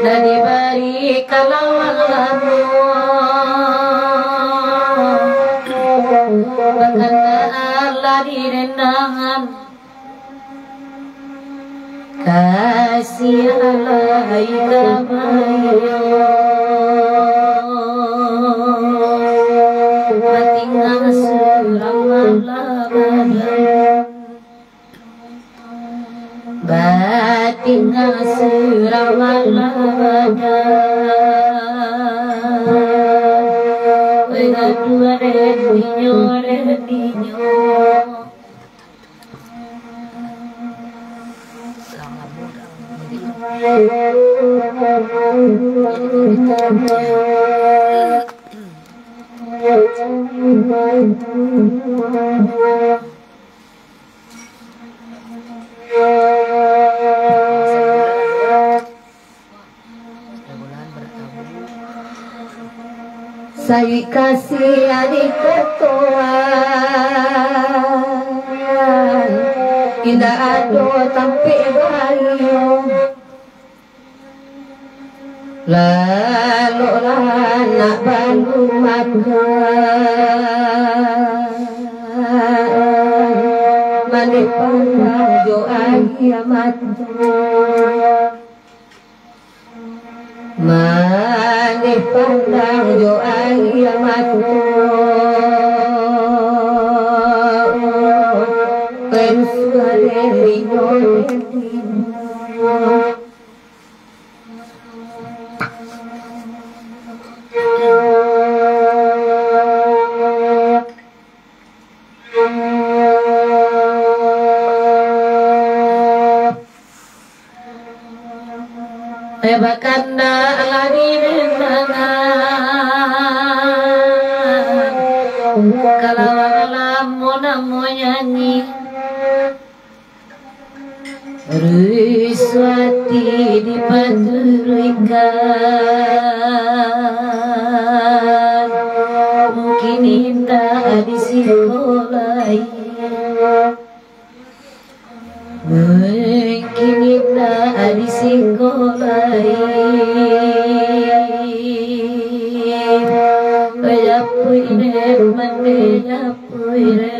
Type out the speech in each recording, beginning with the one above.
diberi kalawalamu berkata Allah direnangan kasih Allah ikamayo batingang surang malabada batingang surang malabada dua niño saya kasih adik ketua indah ado tampi bayo lalu anak baru makan mandi pandang jo ayamat mandi pandang jo ayamat pensuare rino bakanda aladinenangan kalau lamu namu nyanyi Riswati dipaturkan mungkin indah disekolai mungkin indah disekolai kayapuire mandeyapuire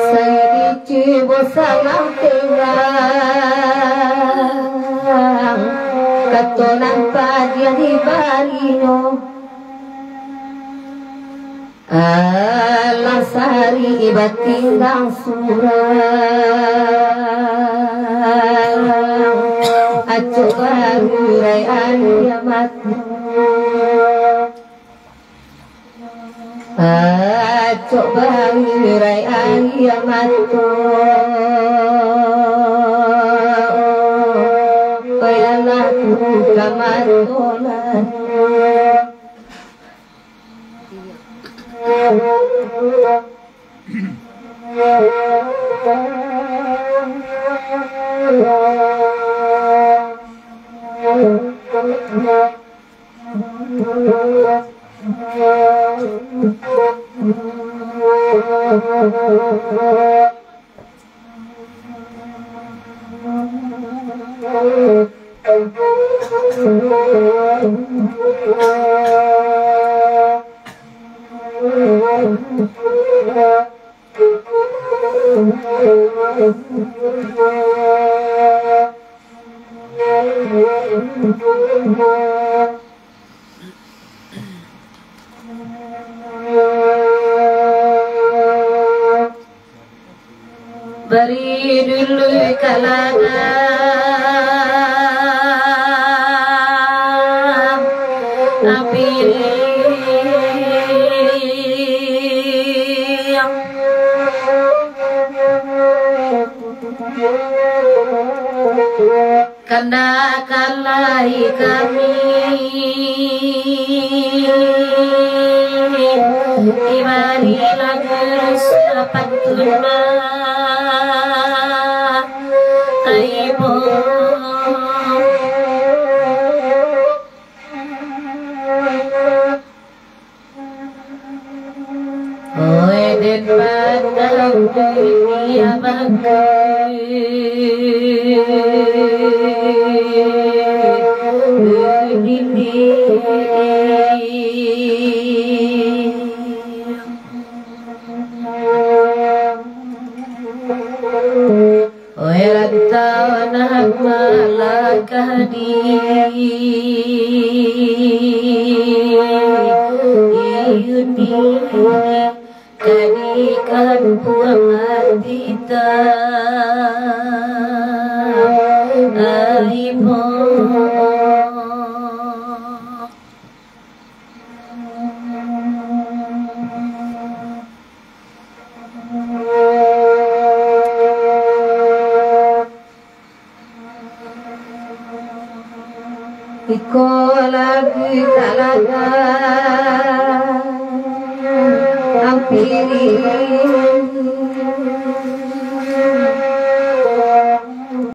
saya dicoba salam terang katonan padia di barino alasari ibatinggang surang aco barurai ayamat acok bangirai ayamat kayalah kamar dolan beri dulu kalangan api kanda kalai kami ibari lagu sepatuna aibo oe den baru dunia kadikan buang tita aibo iko lagi talaga ampirin